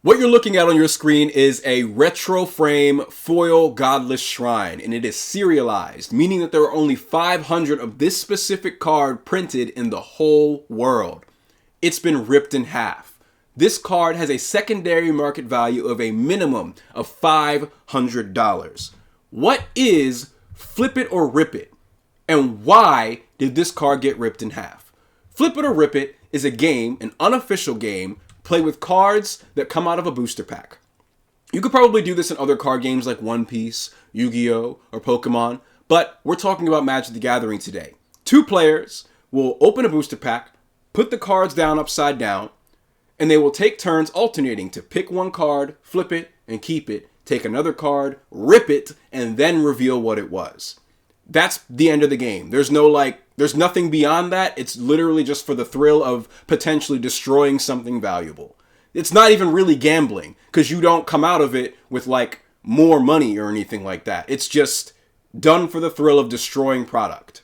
What you're looking at on your screen is a retro frame foil Godless Shrine, and it is serialized, meaning that there are only 500 of this specific card printed in the whole world. It's been ripped in half. This card has a secondary market value of a minimum of $500. What is Flip It or Rip It? And why did this card get ripped in half? Flip It or Rip It is a game, an unofficial game, play with cards that come out of a booster pack. You could probably do this in other card games like One Piece, Yu-Gi-Oh, or Pokemon, but we're talking about Magic the Gathering today. Two players will open a booster pack, put the cards down upside down, and they will take turns alternating to pick one card, flip it, and keep it, take another card, rip it, and then reveal what it was. That's the end of the game. There's nothing beyond that. It's literally just for the thrill of potentially destroying something valuable. It's not even really gambling because you don't come out of it with like more money or anything like that. It's just done for the thrill of destroying product.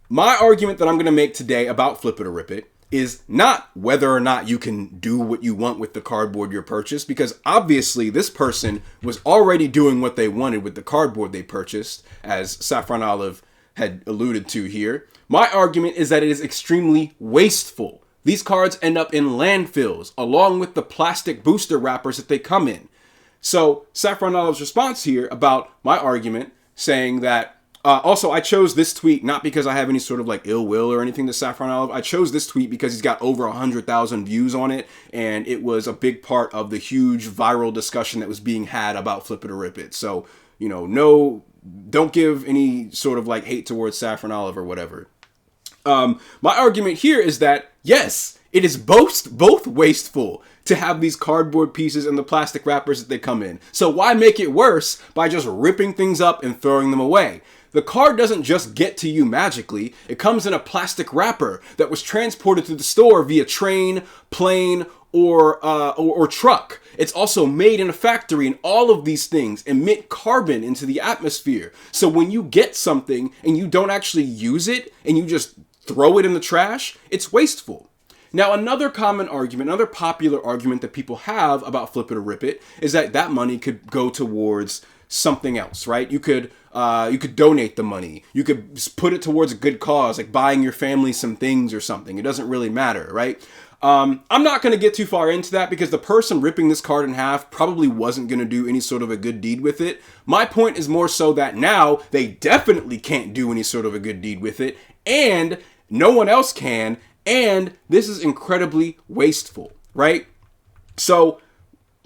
My argument that I'm going to make today about Flip It or Rip It is not whether or not you can do what you want with the cardboard you purchased, because obviously this person was already doing what they wanted with the cardboard they purchased, as Saffron Olive had alluded to here. My argument is that it is extremely wasteful. These cards end up in landfills, along with the plastic booster wrappers that they come in. So Saffron Olive's response here about my argument, saying that also, I chose this tweet not because I have any sort of like ill will or anything to Saffron Olive. I chose this tweet because he's got over 100,000 views on it, and it was a big part of the huge viral discussion that was being had about Flip It or Rip It. So, don't give any sort of like hate towards Saffron Olive or whatever. My argument here is that, yes, it is both wasteful to have these cardboard pieces and the plastic wrappers that they come in. So why make it worse by just ripping things up and throwing them away? The card doesn't just get to you magically. It comes in a plastic wrapper that was transported to the store via train, plane, or truck. It's also made in a factory, and all of these things emit carbon into the atmosphere. So when you get something and you don't actually use it and you just throw it in the trash, it's wasteful. Now, another common argument, another popular argument that people have about Flip It or Rip It is that money could go towards something else, right? You could donate the money. You could put it towards a good cause, like buying your family some things or something. It doesn't really matter, right? I'm not going to get too far into that because the person ripping this card in half probably wasn't going to do any sort of a good deed with it. My point is more so that now they definitely can't do any sort of a good deed with it, and no one else can, and this is incredibly wasteful, right? So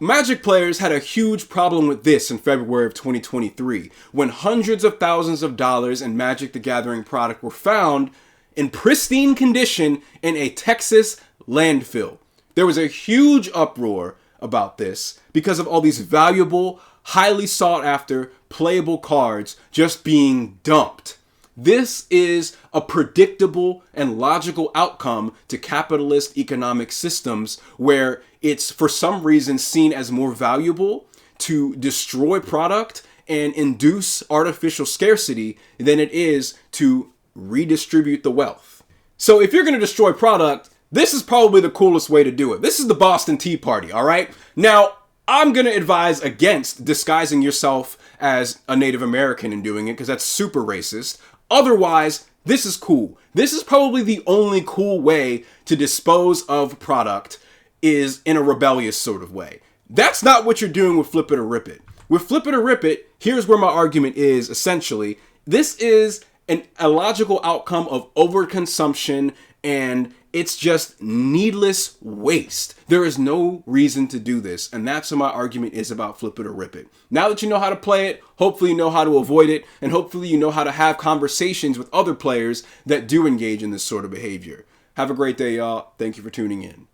Magic players had a huge problem with this in February of 2023, when hundreds of thousands of dollars in Magic the Gathering product were found in pristine condition in a Texas landfill. There was a huge uproar about this because of all these valuable, highly sought after, playable cards just being dumped. This is a predictable and logical outcome to capitalist economic systems where it's for some reason seen as more valuable to destroy product and induce artificial scarcity than it is to redistribute the wealth. So if you're going to destroy product, this is probably the coolest way to do it. This is the Boston Tea Party, all right? Now, I'm going to advise against disguising yourself as a Native American and doing it because that's super racist. Otherwise, this is cool. This is probably the only cool way to dispose of product is in a rebellious sort of way. That's not what you're doing with Flip It or Rip It. With Flip It or Rip It, here's where my argument is essentially. This is a logical outcome of overconsumption, and it's just needless waste. There is no reason to do this, and that's what my argument is about Flip It or Rip It. Now that you know how to play it, hopefully you know how to avoid it, and hopefully you know how to have conversations with other players that do engage in this sort of behavior. Have a great day, y'all. Thank you for tuning in.